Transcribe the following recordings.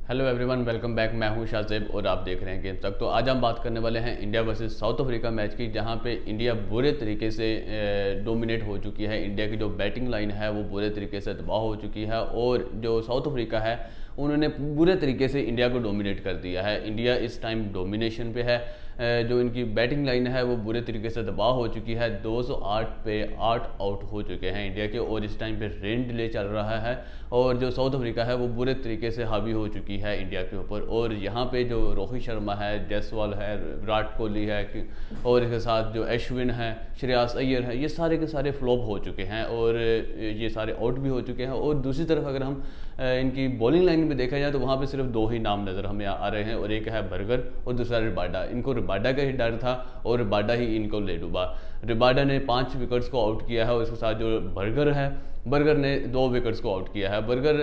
Hello everyone, welcome back. मैं हूं शाहजेब और आप देख रहे हैं गेम तक। तो आज हम बात करने वाले हैं India versus south Africa match की, जहां पे इंडिया बुरे तरीके से डोमिनेट हो चुकी है। इंडिया की जो बैटिंग लाइन है वो बुरे तरीके से तबाह हो चुकी है और जो साउथ अफ्रीका है उन्होंने बुरे तरीके से इंडिया को डोमिनेट कर दिया है। इंडिया इस टाइम डोमिनेशन पे है। जो इनकी बैटिंग लाइन है वो बुरे तरीके से तबाह हो चुकी है। 208 पे 8 आउट हो चुके हैं इंडिया के और इस टाइम पे रेन डिले चल रहा है और जो साउथ अफ्रीका है वो बुरे तरीके से हावी हो चुकी है इंडिया के ऊपर। और यहाँ पे जो रोहित शर्मा है, जायसवाल है, विराट कोहली है और इसके साथ जो अश्विन है, श्रेयस अय्यर है, ये सारे के सारे फ्लॉप हो चुके हैं और ये सारे आउट भी हो चुके हैं। और दूसरी तरफ अगर हम इनकी बॉलिंग लाइन में देखा जाए तो वहाँ पे सिर्फ दो ही नाम नज़र हमें आ रहे हैं और एक है बर्गर और दूसरा रिबाडा। इनको रिबाडा का ही डर था और रिबाडा ही इनको ले डूबा। रिबाडा ने 5 विकेट्स को आउट किया है और उसके साथ जो बर्गर है, बर्गर ने 2 विकेट्स को आउट किया है। बर्गर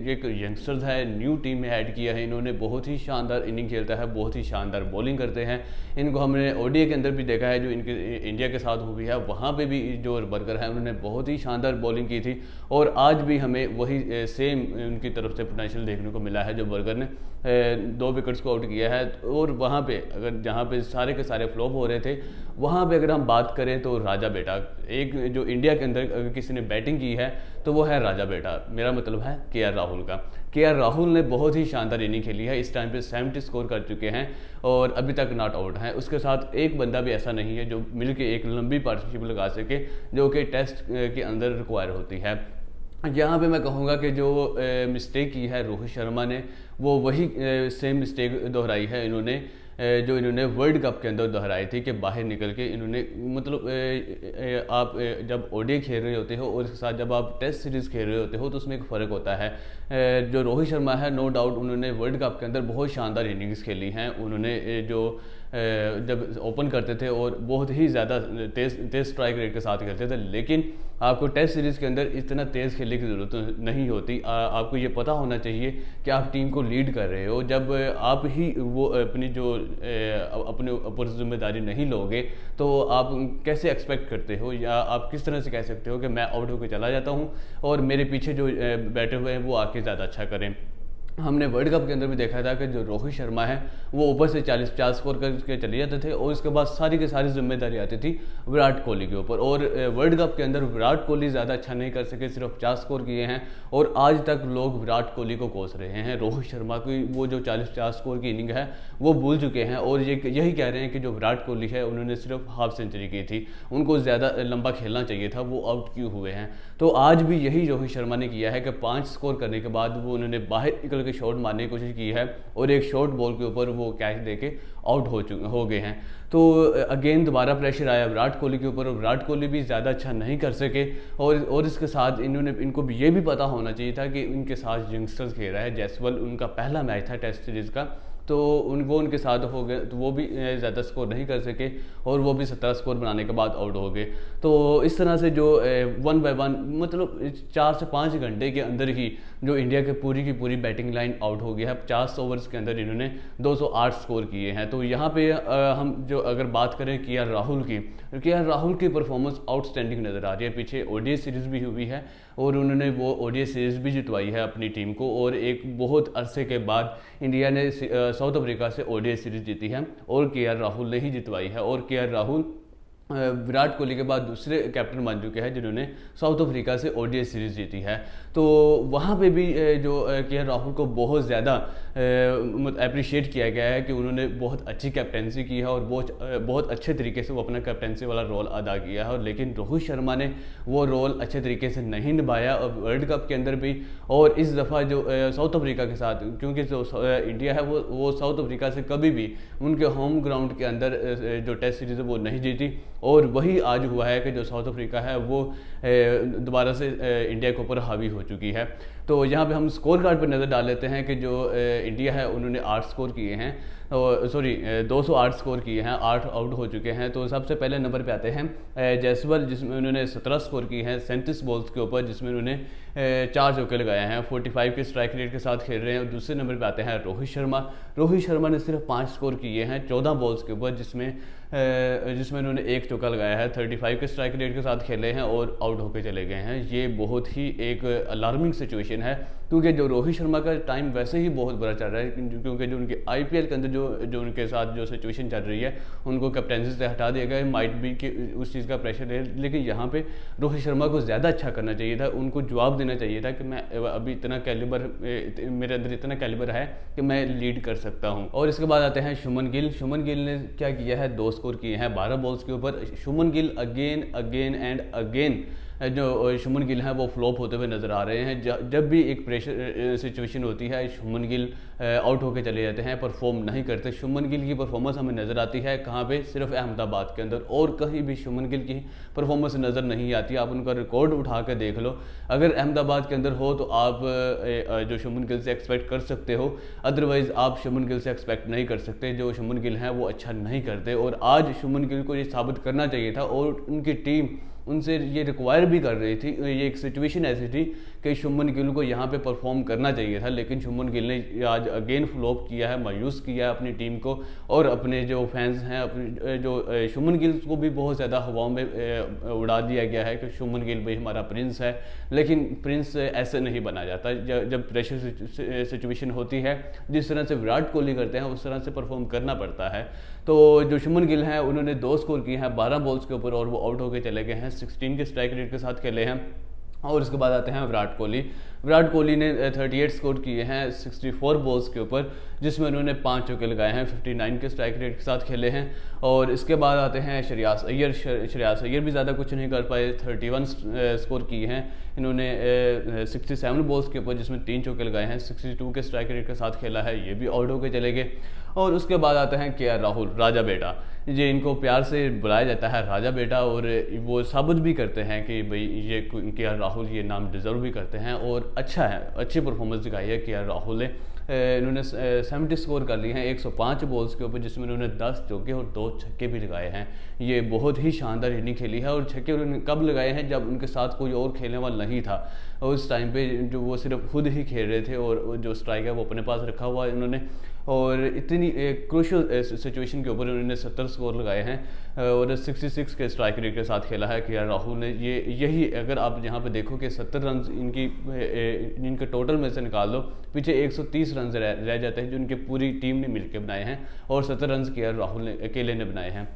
एक यंगस्टर्स है, न्यू टीम में ऐड किया है इन्होंने। बहुत ही शानदार इनिंग खेलता है, बहुत ही शानदार बॉलिंग करते हैं। इनको हमने ओडीआई के अंदर भी देखा है, जो इनके इंडिया के साथ हुई है वहाँ पे भी जो बर्गर है उन्होंने बहुत ही शानदार बॉलिंग की थी और आज भी हमें वही सेम उनकी तरफ से पोटेंशियल देखने को मिला है। जो बर्गर ने 2 विकेट्स को आउट किया है और वहाँ पे अगर जहाँ पे सारे के सारे फ्लॉप हो रहे थे वहाँ पे अगर हम बात करें तो राजा बेटा, एक जो इंडिया के अंदर अगर किसी ने बैटिंग की है तो वो है राजा बेटा। मेरा मतलब है केएल राहुल का। केएल राहुल ने बहुत ही शानदार इनिंग खेली है। इस टाइम पे 70 स्कोर कर चुके हैं और अभी तक नॉट आउट है। उसके साथ एक बंदा भी ऐसा नहीं है जो मिलके एक लंबी पार्टनरशिप लगा सके जो कि टेस्ट के अंदर रिक्वायर होती है। यहाँ पे मैं कहूँगा कि जो मिस्टेक की है रोहित शर्मा ने वो वही सेम मिस्टेक दोहराई है इन्होंने जो इन्होंने वर्ल्ड कप के अंदर दोहराई थी कि बाहर निकल के इन्होंने मतलब आप जब ओडीआई खेल रहे होते हो और इसके साथ जब आप टेस्ट सीरीज़ खेल रहे होते हो तो उसमें एक फ़र्क होता है। जो रोहित शर्मा है, नो डाउट उन्होंने वर्ल्ड कप के अंदर बहुत शानदार इनिंग्स खेली हैं। उन्होंने जो जब ओपन करते थे और बहुत ही ज़्यादा तेज़ स्ट्राइक रेट के साथ खेलते थे, लेकिन आपको टेस्ट सीरीज़ के अंदर इतना तेज़ खेलने की ज़रूरत नहीं होती। आपको ये पता होना चाहिए कि आप टीम को लीड कर रहे हो। जब आप ही वो अपनी जो अपने ऊपर जिम्मेदारी नहीं लोगे तो आप कैसे एक्सपेक्ट करते हो या आप किस तरह से कह सकते हो कि मैं आउट होकर चला जाता हूँ और मेरे पीछे जो बैठे हुए हैं वो आके ज़्यादा अच्छा करें। हमने वर्ल्ड कप के अंदर भी देखा था कि जो रोहित शर्मा है वो ऊपर से 40-50 स्कोर करके चले जाते थे और उसके बाद सारी की सारी जिम्मेदारी आती थी विराट कोहली के ऊपर। और वर्ल्ड कप के अंदर विराट कोहली ज़्यादा अच्छा नहीं कर सके, सिर्फ 50 स्कोर किए हैं और आज तक लोग विराट कोहली को कोस रहे हैं। रोहित शर्मा की वो जो 40-50 स्कोर की इनिंग है वो भूल चुके हैं और यही कह रहे हैं कि जो विराट कोहली है उन्होंने सिर्फ हाफ सेंचुरी की थी, उनको ज़्यादा लंबा खेलना चाहिए था, वो आउट क्यों हुए हैं। तो आज भी यही रोहित शर्मा ने किया है कि 5 स्कोर करने के बाद वो उन्होंने बाहर निकल के शॉट मारने की कोशिश की है और एक शॉर्ट बॉल के ऊपर वो कैच देके आउट हो गए हैं। तो अगेन दोबारा प्रेशर आया विराट कोहली के ऊपर और विराट कोहली भी ज़्यादा अच्छा नहीं कर सके। और इसके साथ इनको भी ये भी पता होना चाहिए था कि इनके साथ यंगस्टर्स खेल रहा है। जायसवाल उनका पहला मैच था टेस्ट सीरीज़ का, तो उनके साथ हो गए तो वो भी ज़्यादा स्कोर नहीं कर सके और वो भी 17 स्कोर बनाने के बाद आउट हो गए। तो इस तरह से जो 1 बाय 1 मतलब 4 से 5 घंटे के अंदर ही जो इंडिया की पूरी बैटिंग लाइन आउट हो गया है। 50 ओवर्स के अंदर इन्होंने 208 स्कोर किए हैं। तो यहाँ पे हम जो अगर बात करें केएल राहुल की परफॉर्मेंस आउटस्टैंडिंग नज़र आ रही है। पीछे ओडीआई सीरीज़ भी हुई है और उन्होंने वो ओडीआई सीरीज़ भी जितवाई है अपनी टीम को और एक बहुत अरसे के बाद इंडिया ने साउथ अफ्रीका से ओडीआई सीरीज़ जीती है और केएल राहुल ने ही जितवाई है। और केएल राहुल विराट कोहली के बाद दूसरे कैप्टन बन चुके हैं जिन्होंने साउथ अफ्रीका से ओडीआई सीरीज़ जीती है। तो वहाँ पे भी जो केएल राहुल को बहुत ज़्यादा अप्रिशिएट किया गया है कि उन्होंने बहुत अच्छी कैप्टनसी की है और बहुत अच्छे तरीके से वो अपना कैप्टनसी वाला रोल अदा किया है। और लेकिन रोहित शर्मा ने वो रोल अच्छे तरीके से नहीं निभाया और वर्ल्ड कप के अंदर भी और इस दफ़ा जो साउथ अफ्रीका के साथ, क्योंकि जो इंडिया है वो साउथ अफ्रीका से कभी भी उनके होम ग्राउंड के अंदर जो टेस्ट सीरीज़ है वो नहीं जीती और वही आज हुआ है कि जो साउथ अफ्रीका है वो दोबारा से इंडिया के ऊपर हावी हो चुकी है। तो यहाँ पे हम स्कोर कार्ड पर नज़र डाल लेते हैं कि जो इंडिया है उन्होंने 8 स्कोर किए हैं, 208 स्कोर किए हैं, 8 आउट हो चुके हैं। तो सबसे पहले नंबर पे आते हैं जायसवाल, जिसमें उन्होंने 17 स्कोर किए हैं 37 बॉल्स के ऊपर, जिसमें उन्होंने 4 चौके लगाए हैं, 45 के स्ट्राइक रेट के साथ खेल रहे हैं। और दूसरे नंबर पे आते हैं रोहित शर्मा ने सिर्फ 5 स्कोर किए हैं 14 बॉल्स के ऊपर, जिसमें उन्होंने 1 चौका लगाया है, 35 के स्ट्राइक रेट के साथ खेले हैं और आउट होकर चले गए हैं। ये बहुत ही एक अलार्मिंग सिचुएशन है क्योंकि जो रोहित शर्मा का टाइम वैसे ही बहुत बुरा चल रहा है, क्योंकि जो उनके IPL के अंदर जो उनके साथ जो सिचुएशन चल रही है, उनको कैप्टनसी से हटा दिया गया, माइट भी कि उस चीज़ का प्रेशर है। लेकिन यहाँ पे रोहित शर्मा को ज़्यादा अच्छा करना चाहिए था, उनको जवाब देना चाहिए था कि मैं अभी इतना कैलिबर, मेरे अंदर इतना कैलिबर है कि मैं लीड कर सकता हूँ। और इसके बाद आते हैं शुभमन गिल। शुभमन गिल ने क्या किया है, 2 स्कोर किए हैं 12 बॉल्स के ऊपर। Shubman Gill again and again जो शुभमन गिल हैं वो फ्लॉप होते हुए नज़र आ रहे हैं। जब भी एक प्रेशर सिचुएशन होती है, शुभमन गिल आउट होकर चले जाते हैं, परफॉर्म नहीं करते। शुभमन गिल की परफॉर्मेंस हमें नज़र आती है कहाँ पे, सिर्फ अहमदाबाद के अंदर, और कहीं भी शुभमन गिल की परफॉर्मेंस नज़र नहीं आती। आप उनका रिकॉर्ड उठा कर देख लो, अगर अहमदाबाद के अंदर हो तो आप जो शुभमन गिल से एक्सपेक्ट कर सकते हो, अदरवाइज़ आप शुभमन गिल से एक्सपेक्ट नहीं कर सकते। जो शुभमन गिल हैं वो अच्छा नहीं करते, और आज शुभमन गिल को ये साबित करना चाहिए था, और उनकी टीम उनसे ये रिक्वायर भी कर रही थी। ये एक सिचुएशन ऐसी थी कि शुभमन गिल को यहाँ पे परफॉर्म करना चाहिए था, लेकिन शुभमन गिल ने आज अगेन फ्लॉप किया है, मायूस किया है अपनी टीम को, और अपने जो फैंस हैं, अपने जो शुभमन गिल को भी बहुत ज़्यादा हवाओं में उड़ा दिया गया है कि शुभमन गिल भाई हमारा प्रिंस है। लेकिन प्रिंस ऐसे नहीं बना जाता। जब प्रेशर सिचुएशन होती है, जिस तरह से विराट कोहली करते हैं, उस तरह से परफॉर्म करना पड़ता है। तो जो शुभमन गिल हैं उन्होंने 2 स्कोर किए हैं 12 बॉल्स के ऊपर, और वो आउट होकर चले गए हैं। 16 के स्ट्राइक रेट के साथ खेले हैं। और उसके बाद आते हैं विराट कोहली। विराट कोहली ने 38 स्कोर किए हैं 64 बॉल्स के ऊपर, जिसमें उन्होंने 5 चौके लगाए हैं। 59 के स्ट्राइक रेट के साथ खेले हैं। और इसके बाद आते हैं श्रेयास अय्यर। श्रेयास अय्यर भी ज़्यादा कुछ नहीं कर पाए, 31 स्कोर किए हैं इन्होंने 67 बॉल्स के ऊपर, जिसमें 3 चौके लगाए हैं। 62 के स्ट्राइक रेट के साथ खेला है, ये भी आउट होकर चले गए। और उसके बाद आते हैं KL राहुल, राजा बेटा। ये इनको प्यार से बुलाया जाता है राजा बेटा, और वो साबित भी करते हैं कि भाई ये KL राहुल ये नाम डिज़र्व भी करते हैं, और अच्छा है, अच्छी परफॉर्मेंस दिखाई है KL राहुल ने। इन्होंने 70 स्कोर कर लिए हैं 105 बॉल्स के ऊपर, जिसमें इन्होंने 10 चौके और 2 छक्के भी लगाए हैं। ये बहुत ही शानदार इनिंग खेली है, और छक्के उन्होंने कब लगाए हैं, जब उनके साथ कोई और खेलने वाला नहीं था। और उस टाइम पे जो वो सिर्फ खुद ही खेल रहे थे, और जो स्ट्राइक है वो अपने पास रखा हुआ है इन्होंने। और इतनी क्रूशियल सिचुएशन के ऊपर उन्होंने 70 स्कोर लगाए हैं, और 66 के स्ट्राइक रेट के साथ खेला है KL राहुल ने। यही अगर आप यहाँ पे देखो कि 70 रन इनके टोटल में से निकाल दो, पीछे 130 रन रह जाते हैं, जो इनकी पूरी टीम ने मिलकर बनाए हैं, और 70 रन KL राहुल ने अकेले ने बनाए हैं।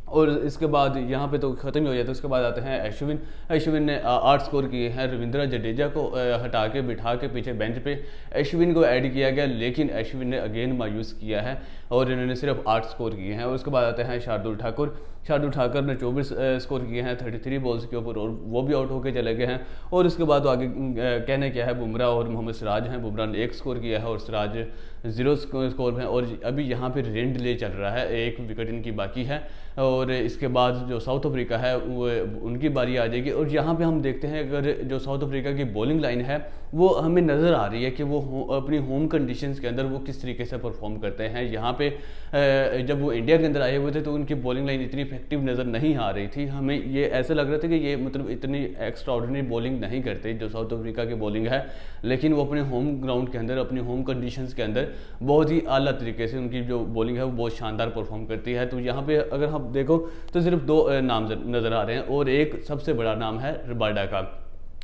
और इसके बाद यहाँ पे तो ख़त्म ही हो जाता है। उसके बाद आते हैं अश्विन। अश्विन ने 8 स्कोर किए हैं। रविंद्र जडेजा को हटा के बिठा के पीछे बेंच पे अश्विन को ऐड किया गया, लेकिन अश्विन ने अगेन मायूस किया है, और इन्होंने सिर्फ 8 स्कोर किए हैं। और उसके बाद आते हैं शार्दुल ठाकुर। शार्दुल ठाकुर ने 24 स्कोर किए हैं 33 बॉल्स के ऊपर, और वो भी आउट होकर चले गए हैं। और उसके बाद आगे कहने क्या है, बुमराह और मोहम्मद सिराज हैं। बुमराह ने 1 स्कोर किया है, और सिराज 0 स्कोर में। और अभी यहाँ पे रेन डिले चल रहा है, 1 विकेट इनकी बाकी है। और इसके बाद जो साउथ अफ्रीका है वो उनकी बारी आ जाएगी। और यहाँ पे हम देखते हैं, अगर जो साउथ अफ्रीका की बॉलिंग लाइन है वो हमें नज़र आ रही है कि वो अपनी होम कंडीशंस के अंदर वो किस तरीके से परफॉर्म करते हैं। यहाँ पे जब वो इंडिया के अंदर आए हुए थे तो उनकी बॉलिंग लाइन इतनी इफेक्टिव नज़र नहीं आ रही थी। हमें ये ऐसा लग रहा था कि ये मतलब इतनी एक्स्ट्रा ऑर्डिनरी बॉलिंग नहीं करते जो साउथ अफ्रीका की बॉलिंग है, लेकिन वो अपने होम ग्राउंड के अंदर, अपनी होम कंडीशंस के अंदर बहुत ही आला तरीके से उनकी जो बॉलिंग है वो बहुत शानदार परफॉर्म करती है। तो यहाँ पे अगर हम देखो तो सिर्फ 2 नाम नज़र आ रहे हैं, और एक सबसे बड़ा नाम है रबाडा का।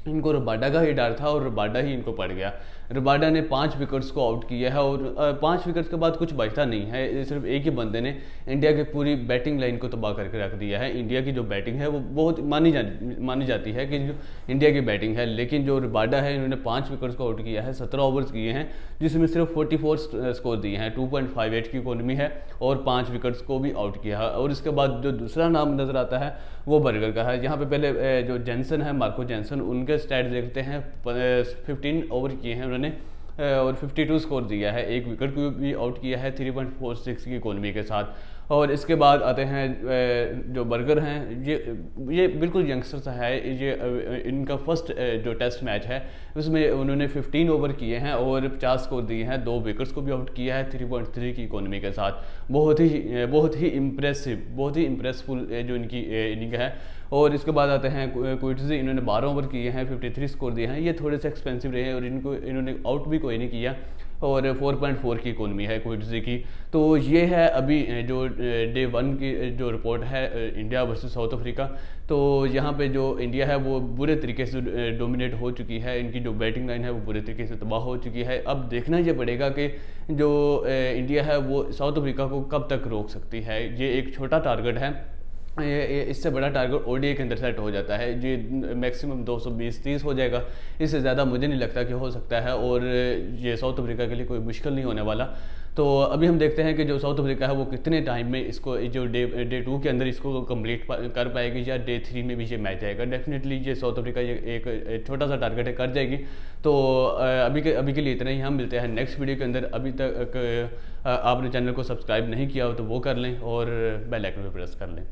इनको रबाडा का ही डर था, और रबाडा ही इनको पड़ गया। रबाडा ने 5 विकेट्स को आउट किया है, और 5 विकेट्स के बाद कुछ बचता नहीं है। सिर्फ एक ही बंदे ने इंडिया की पूरी बैटिंग लाइन को तबाह करके रख दिया है। इंडिया की जो बैटिंग है वो बहुत मानी जाती है कि जो इंडिया की बैटिंग है, लेकिन जो रबाडा है इन्होंने 5 विकेट्स को आउट किया है, 17 ओवर्स किए हैं, जिसमें सिर्फ 44 स्कोर दिए हैं, 2.58 की इकोनॉमी है, और 5 विकेट्स को भी आउट किया है। और इसके बाद जो दूसरा नाम नज़र आता है वो बर्गर का है। यहाँ पे पहले जो जेंसन है, मार्को जेंसन, उनके स्टैट देखते हैं। 15 ओवर किए हैं उन्होंने, और 52 स्कोर दिया है, 1 विकेट को भी आउट किया है 3.46 की इकोनॉमी के साथ। और इसके बाद आते हैं जो बर्गर हैं, ये बिल्कुल यंगस्टर सा है। ये इनका फर्स्ट जो टेस्ट मैच है उसमें उन्होंने 15 ओवर किए हैं और 50 स्कोर दिए हैं, 2 विकेट्स को भी आउट किया है 3.3 की इकोनॉमी के साथ। बहुत ही इम्प्रेसफुल जो इनकी इनिंग है। और इसके बाद आते हैं क्विटजी, इन्होंने 12 ओवर किए हैं, 53 स्कोर दिए हैं। ये थोड़े से एक्सपेंसिव रहे हैं और इन्होंने आउट भी कोई नहीं किया। और 4.4 की इकोनॉमी है क्विट्जी की। तो ये है अभी जो डे 1 की जो रिपोर्ट है इंडिया वर्सेस साउथ अफ्रीका। तो यहाँ पे जो इंडिया है वो बुरे तरीके से डोमिनेट हो चुकी है, इनकी जो बैटिंग लाइन है वो बुरे तरीके से तबाह हो चुकी है। अब देखना ये पड़ेगा कि जो इंडिया है वो साउथ अफ्रीका को कब तक रोक सकती है। ये एक छोटा टारगेट है, इससे बड़ा टारगेट ओडीआई के अंदर सेट हो जाता है, जो मैक्सिमम 220-30 हो जाएगा। इससे ज़्यादा मुझे नहीं लगता कि हो सकता है, और ये साउथ अफ्रीका के लिए कोई मुश्किल नहीं होने वाला। तो अभी हम देखते हैं कि जो साउथ अफ्रीका है वो कितने टाइम में इसको जो डे 2 के अंदर इसको कंप्लीट कर पाएगी, या डे 3 में भी ये मैच आएगा। डेफिनेटली ये साउथ अफ्रीका ये एक छोटा सा टारगेट है, कर जाएगी। तो अभी के लिए इतना ही। हम मिलते हैं नेक्स्ट वीडियो के अंदर। अभी तक आपने चैनल को सब्सक्राइब नहीं किया हो तो वो कर लें और बेल आइकन पर प्रेस कर लें।